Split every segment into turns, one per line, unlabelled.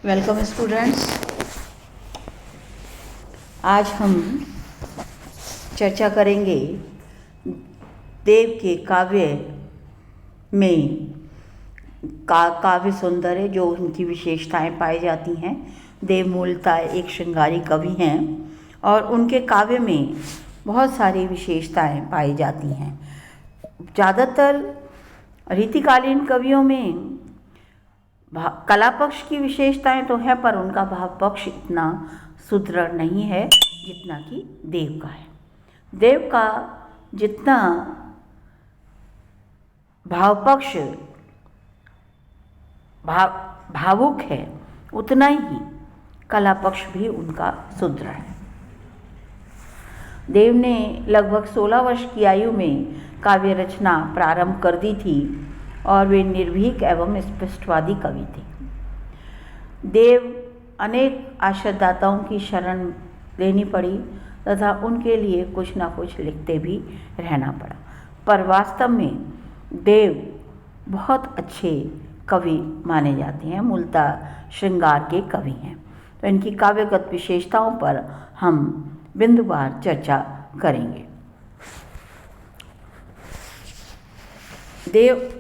Welcome students. आज हम चर्चा करेंगे देव के काव्य में काव्य सौंदर्य, जो उनकी विशेषताएं पाई जाती हैं। देव मूलतः एक श्रृंगारी कवि हैं और उनके काव्य में बहुत सारी विशेषताएं पाई जाती हैं। ज़्यादातर रीतिकालीन कवियों में कला पक्ष की विशेषताएं तो है, पर उनका भाव पक्ष इतना सुदृढ़ नहीं है जितना कि देव का है। देव का जितना भाव पक्ष भावुक है, उतना ही कला पक्ष भी उनका सुदृढ़ है। देव ने लगभग 16 वर्ष की आयु में काव्य रचना प्रारंभ कर दी थी और वे निर्भीक एवं स्पष्टवादी कवि थे। देव अनेक आश्रयदाताओं की शरण लेनी पड़ी तथा उनके लिए कुछ ना कुछ लिखते भी रहना पड़ा, पर वास्तव में देव बहुत अच्छे कवि माने जाते हैं, मूलतः श्रृंगार के कवि हैं। तो इनकी काव्यगत विशेषताओं पर हम बिंदुवार चर्चा करेंगे। देव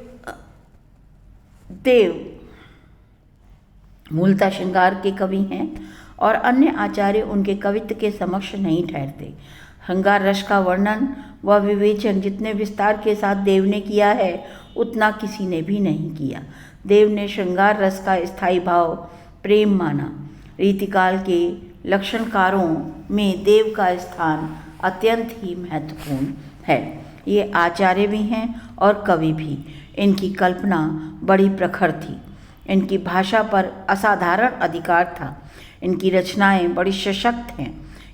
मूलतः श्रृंगार के कवि हैं और अन्य आचार्य उनके कवित्व के समक्ष नहीं ठहरते। श्रृंगार रस का वर्णन व विवेचन जितने विस्तार के साथ देव ने किया है, उतना किसी ने भी नहीं किया। देव ने श्रृंगार रस का स्थायी भाव प्रेम माना। रीतिकाल के लक्षणकारों में देव का स्थान अत्यंत ही महत्वपूर्ण है। ये आचार्य भी हैं और कवि भी। इनकी कल्पना बड़ी प्रखर थी। इनकी भाषा पर असाधारण अधिकार था। इनकी रचनाएं बड़ी सशक्त हैं।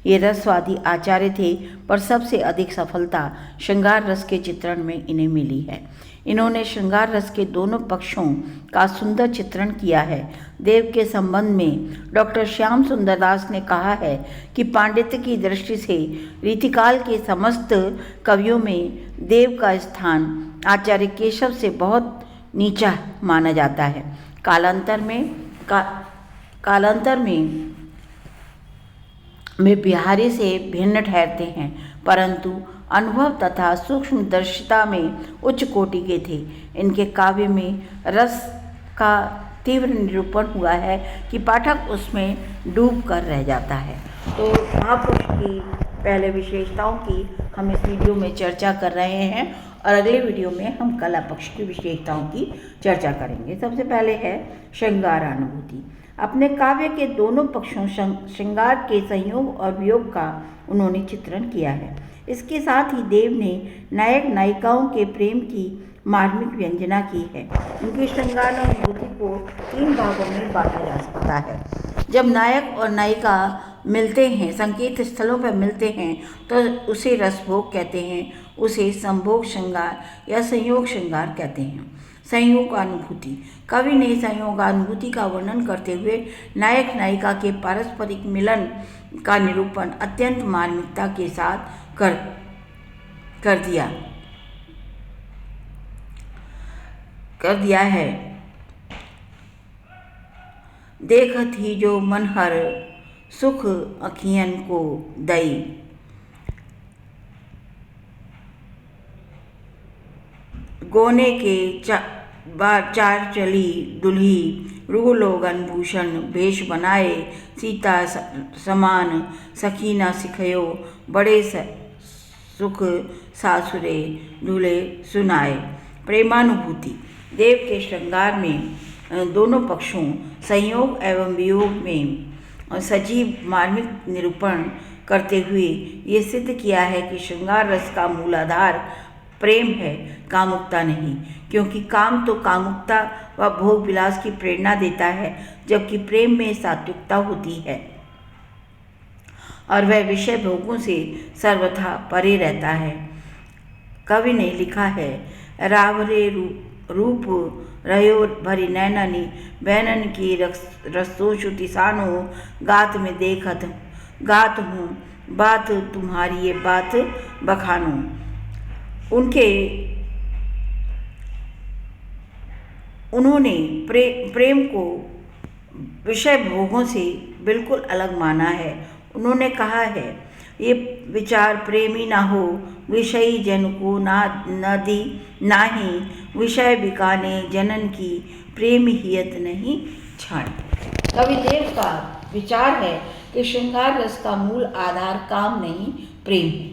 ये रसवादी आचार्य थे, पर सबसे अधिक सफलता श्रृंगार रस के चित्रण में इन्हें मिली है। इन्होंने श्रृंगार रस के दोनों पक्षों का सुंदर चित्रण किया है। देव के संबंध में डॉक्टर श्याम सुंदर दास ने कहा है कि पांडित्य की दृष्टि से रीतिकाल के समस्त कवियों में देव का स्थान आचार्य केशव से बहुत नीचा माना जाता है। कालांतर में वे बिहारी से भिन्न ठहरते हैं, परंतु अनुभव तथा सूक्ष्मदर्शिता में उच्च कोटि के थे। इनके काव्य में रस का तीव्र निरूपण हुआ है कि पाठक उसमें डूब कर रह जाता है। तो महापुरुष की पहले विशेषताओं की हम इस वीडियो में चर्चा कर रहे हैं और अगले वीडियो में हम कला पक्ष की विशेषताओं की चर्चा करेंगे। सबसे पहले है श्रृंगारानुभूति। अपने काव्य के दोनों पक्षों श्रृंगार के संयोग और वियोग का उन्होंने चित्रण किया है। इसके साथ ही देव ने नायक नायिकाओं के प्रेम की मार्मिक व्यंजना की है। उनकी श्रृंगारानुभूति को 3 भागों में बांटा जा सकता है। जब नायक और नायिका मिलते हैं, संकेत स्थलों पर मिलते हैं, तो उसे रसभोग कहते हैं। उसे संभोग श्रृंगार या संयोग श्रृंगार कहते हैं। संयोगानुभूति। कवि ने संयोगानुभूति का वर्णन करते हुए नायक नायिका के पारस्परिक मिलन का निरूपण अत्यंत मार्मिकता के साथ कर दिया है। देखत ही जो मन हर सुख अखियन को दई, गोने के चार चली दुल्ही, रूह लोगन भूषण भेष बनाए, सीता समान सखी न सिखयो, बड़े सुख सासुरे दूल्हे सुनाए। प्रेमानुभूति। देव के श्रृंगार में दोनों पक्षों संयोग एवं वियोग में सजीव मार्मिक निरूपण करते हुए ये सिद्ध किया है कि श्रृंगार रस का मूलाधार प्रेम है, कामुकता नहीं। क्योंकि काम तो कामुकता व भोग विलास की प्रेरणा देता है, जबकि प्रेम में सात्विकता होती है और वह विषय भोगों से सर्वथा परे रहता है। कवि ने लिखा है, रावरे रूप रयो भरी नैननी, बैनन की रसो श्रुति सानो, गात में देखत गात हूँ, बात तुम्हारी ये बात बखानो। उन्होंने प्रेम को विषय भोगों से बिल्कुल अलग माना है। उन्होंने कहा है, ये विचार प्रेमी ना हो, विषयी जन को ना दी नाही, विषय बिकाने जनन की, प्रेम हियत नहीं क्षण। कविदेव का विचार है कि श्रृंगार रस का मूल आधार काम नहीं, प्रेम है।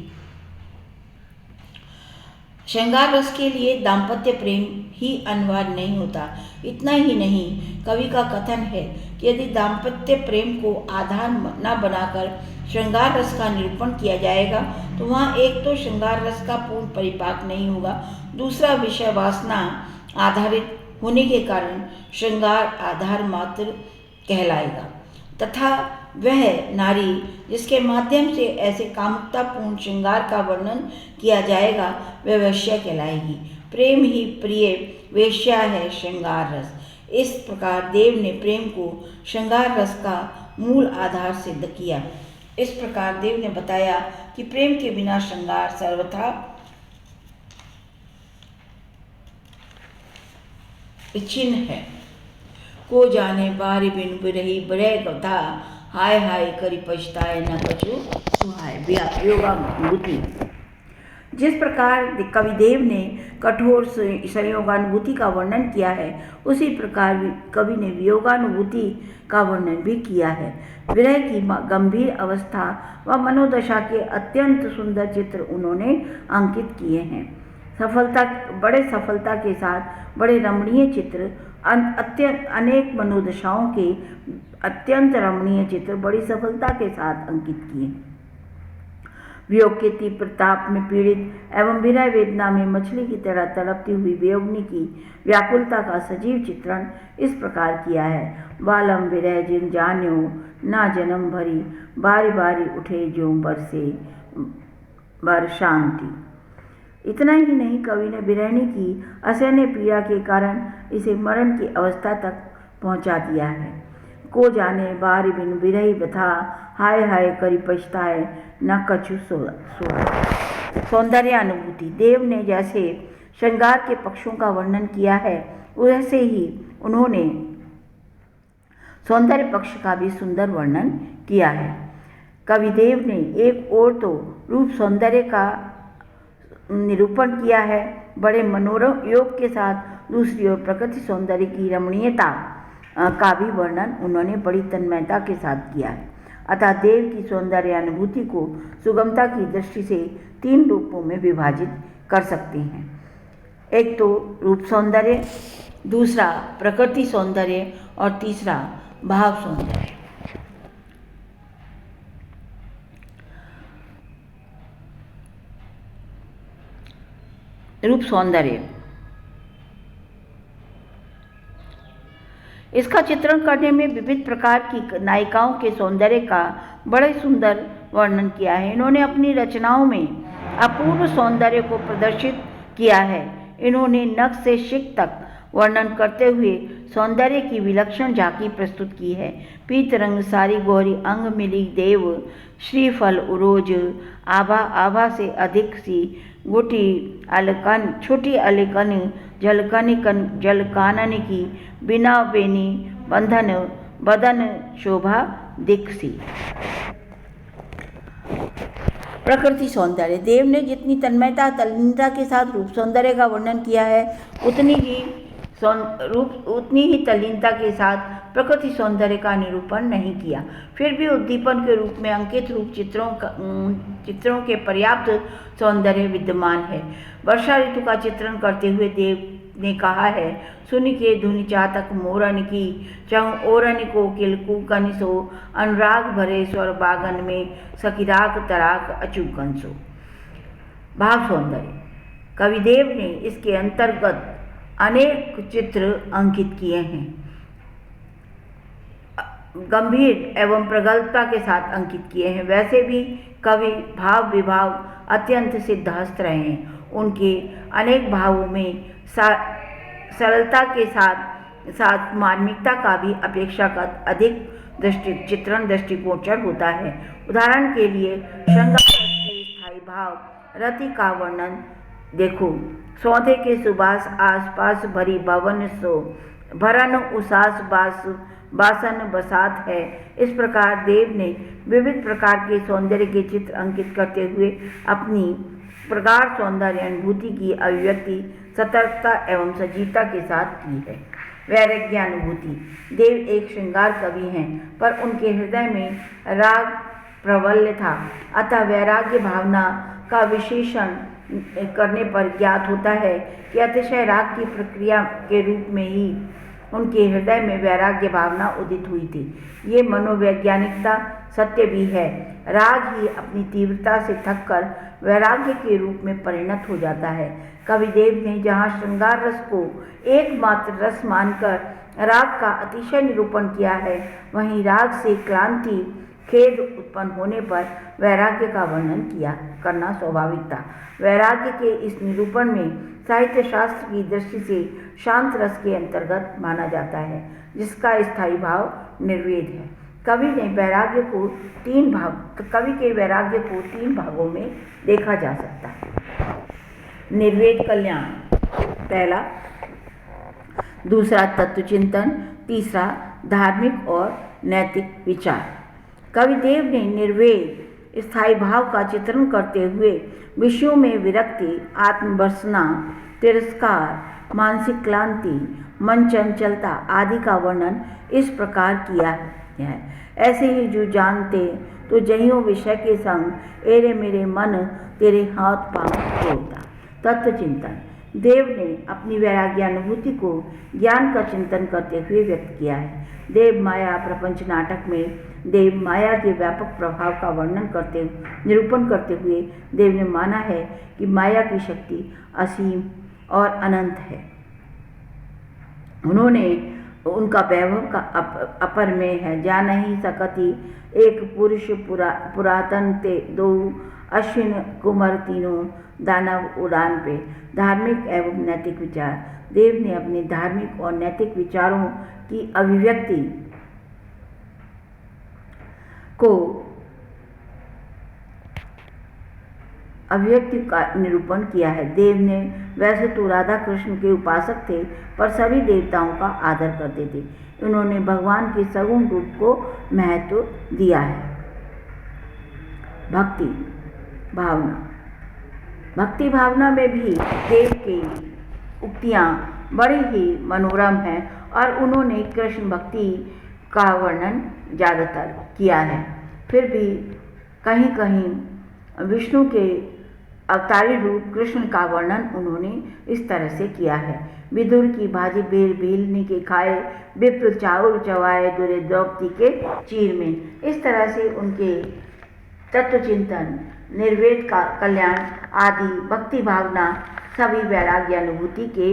श्रृंगार रस के लिए दाम्पत्य प्रेम ही अनिवार्य नहीं होता। इतना ही नहीं, कवि का कथन है कि यदि दाम्पत्य प्रेम को आधार न बनाकर श्रृंगार रस का निरूपण किया जाएगा तो वहाँ एक तो श्रृंगार रस का पूर्ण परिपाक नहीं होगा, दूसरा विषय वासना आधारित होने के कारण श्रृंगार आधार मात्र कहलाएगा तथा वह नारी जिसके माध्यम से ऐसे कामुकतापूर्ण श्रृंगार का वर्णन किया जाएगा वह वेश्या कहलाएगी। प्रेम ही प्रिय वेश्या है श्रृंगार रस। इस प्रकार देव ने प्रेम को श्रृंगार रस का मूल आधार सिद्ध किया। इस प्रकार देव ने बताया कि प्रेम के बिना श्रृंगार सर्वथा विच्छिन्न है। को जाने बारी बिन बिरही बड़े कथा, हाय हाय करी पछताए न कछु सुहाय। योगानुभूति। जिस प्रकार कविदेव ने कठोर संयोगानुभूति का वर्णन किया है, उसी प्रकार कवि ने वियोगानुभूति का वर्णन भी किया है। विरह की गंभीर अवस्था व मनोदशा के अत्यंत सुंदर चित्र उन्होंने अंकित किए हैं। बड़े सफलता के साथ बड़े रमणीय चित्र, अनेक मनोदशाओं के अत्यंत रमणीय चित्र बड़ी सफलता के साथ अंकित किए। वियोग के तीव्र ताप में पीड़ित एवं विरह वेदना में मछली की तरह तड़पती हुई वियोगिनी की व्याकुलता का सजीव चित्रण इस प्रकार किया है। बालम विरह जिन जान्यो ना जन्म भरी, बारी बारी उठे जो बरसे बर शांति। इतना ही नहीं, कवि ने विरहिणी की असहनीय पीड़ा के कारण इसे मरण की अवस्था तक पहुंचा दिया है। को जाने बारी बिन विरही बथा, हाय हाय करी पछताए न कछु सोहा। सौंदर्य अनुभूति। देव ने जैसे श्रृंगार के पक्षों का वर्णन किया है, वैसे ही उन्होंने सौंदर्य पक्ष का भी सुंदर वर्णन किया है। कविदेव ने एक ओर तो रूप सौंदर्य का निरूपण किया है बड़े मनोरम योग के साथ, दूसरी ओर प्रकृति सौंदर्य की रमणीयता का भी वर्णन उन्होंने बड़ी तन्मयता के साथ किया है। अतः देव की सौंदर्य अनुभूति को सुगमता की दृष्टि से 3 रूपों में विभाजित कर सकते हैं। एक तो रूप सौंदर्य, दूसरा प्रकृति सौंदर्य और तीसरा भाव सौंदर्य। रूप सौंदर्य। इसका चित्रण करने में विविध प्रकार की नायिकाओं के सौंदर्य का बड़े सुंदर वर्णन किया है। इन्होंने अपनी रचनाओं में अपूर्व सौंदर्य को प्रदर्शित किया है। इन्होंने नख से शिख तक वर्णन करते हुए सौंदर्य की विलक्षण झांकी प्रस्तुत की है। पीत रंग सारी गौरी अंग मिली देव, श्रीफल उरोज आभा आभा से अधिक सी, गुटी अलकन छोटी अलकन जलकानन की, बिना बेनी बंधन बदन शोभा दिखसी। प्रकृति सौंदर्य। देव ने जितनी तन्मयता तल्लीनता के साथ रूप सौंदर्य का वर्णन किया है, उतनी ही तल्लीनता के साथ प्रकृति सौंदर्य का निरूपण नहीं किया। फिर भी उद्दीपन के रूप में अंकित रूप चित्रों के पर्याप्त सौंदर्य विद्यमान है। वर्षा ऋतु का चित्रण करते हुए देव ने कहा है, सुनि के धुनि चातक मोरन की, चहु ओरन को किलकू कनिसो, अनुराग भरे स्वर बागन में, सकिराक तराक अचूकन सो। भाव सौंदर्य। कविदेव ने इसके अंतर्गत अनेक चित्र अंकित किए हैं। गंभीर एवं प्रगल्भता के साथ अंकित किए हैं। वैसे भी कवि भाव विभाव अत्यंत सिद्धहस्त रहे हैं। उनके अनेक भावों में सरलता के साथ मार्मिकता का भी अपेक्षाकृत अधिक चित्रण दृष्टिगोचर होता है। उदाहरण के लिए श्रृंगार के स्थायी भाव रति का वर्णन देखो। सौंधे के सुबास आसपास भरी भवन सो, भरन उसास बास बासन बसात है। इस प्रकार देव ने विविध प्रकार के सौंदर्य के चित्र अंकित करते हुए अपनी प्रगाढ़ सौंदर्य अनुभूति की अभिव्यक्ति सतर्कता एवं सजीवता के साथ की है। वैराग्यानुभूति। देव एक श्रृंगार कवि हैं, पर उनके हृदय में राग प्रबल था, अतः वैराग्य भावना का विशेषण करने पर ज्ञात होता है कि अतिशय राग की प्रक्रिया के रूप में ही उनके हृदय में वैराग्य भावना उदित हुई थी। ये मनोवैज्ञानिकता सत्य भी है। राग ही अपनी तीव्रता से थककर वैराग्य के रूप में परिणत हो जाता है। कविदेव ने जहाँ श्रृंगार रस को एकमात्र रस मानकर राग का अतिशय निरूपण किया है, वहीं राग से क्लांति खेद उत्पन्न होने पर वैराग्य का वर्णन करना स्वाभाविक था। वैराग्य के इस निरूपण में साहित्य शास्त्र की दृष्टि से शांत रस के अंतर्गत माना जाता है, जिसका स्थायी भाव निर्वेद है। कवि के वैराग्य को तीन भागों में देखा जा सकता है। निर्वेद कल्याण पहला, दूसरा तत्वचिंतन, तीसरा धार्मिक और नैतिक विचार। कविदेव ने निर्वेद स्थायी भाव का चित्रण करते हुए विषयों में विरक्ति, आत्मवसना, तिरस्कार, मानसिक क्लांति, मन चंचलता आदि का वर्णन इस प्रकार किया है। ऐसे ही जो जानते तो जहियों विषय के संग एरे मेरे मन तेरे हाथ पांव तोड़ता। तत्वचिंतन। देव ने अपनी वैराग्यानुभूति को ज्ञान का चिंतन करते हुए व्यक्त किया है। देव माया प्रपंच नाटक में देव माया के व्यापक प्रभाव का निरूपण करते हुए देव ने माना है कि माया की शक्ति असीम और अनंत है। उन्होंने उनका वैभव का अपरमेय है। जा नहीं सकती एक पुरुष पुरातन ते दो अश्विन कुमार तीनों दानव उड़ान पे। धार्मिक एवं नैतिक विचार। देव ने अपने धार्मिक और नैतिक विचारों की अभिव्यक्ति का निरूपण किया है। देव ने वैसे तो राधा कृष्ण के उपासक थे, पर सभी देवताओं का आदर करते थे। उन्होंने भगवान के सगुण रूप को महत्व दिया है। भक्ति भावना। भक्ति भावना में भी देव की उक्तियाँ बड़ी ही मनोरम हैं और उन्होंने कृष्ण भक्ति का वर्णन ज़्यादातर किया है। फिर भी कहीं कहीं विष्णु के अवतारी रूप कृष्ण का वर्णन उन्होंने इस तरह से किया है। विदुर की भाजी बेल बेलनी के खाए, विप्र चाउर चवाए दुरे द्रौपदी के चीर में। इस तरह से उनके तत्वचिंतन, निर्वेद का कल्याण आदि भक्ति भावना सभी वैराग्यानुभूति के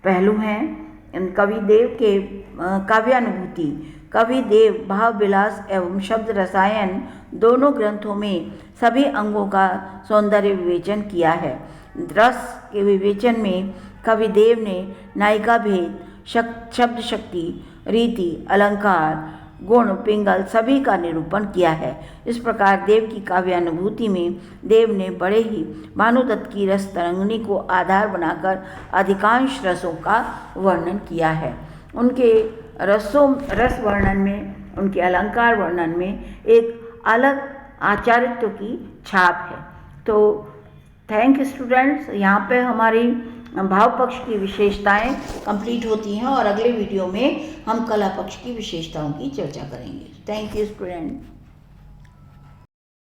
पहलू हैं। कविदेव के काव्यानुभूति। कविदेव भाव विलास एवं शब्द रसायन दोनों ग्रंथों में सभी अंगों का सौंदर्य विवेचन किया है। रस के विवेचन में कविदेव ने नायिका भेद, शब्द शक्ति, रीति, अलंकार, गुण, पिंगल सभी का निरूपण किया है। इस प्रकार देव की काव्यानुभूति में देव ने बड़े ही भानुदत्त की रस तरंगिणी को आधार बनाकर अधिकांश रसों का वर्णन किया है। उनके रस वर्णन में, उनके अलंकार वर्णन में एक अलग आचार्यत्व की छाप है। तो थैंक यू स्टूडेंट्स। यहाँ पे हमारी भाव पक्ष की विशेषताएं कंप्लीट होती हैं और अगले वीडियो में हम कला पक्ष की विशेषताओं की चर्चा करेंगे। Thank you student.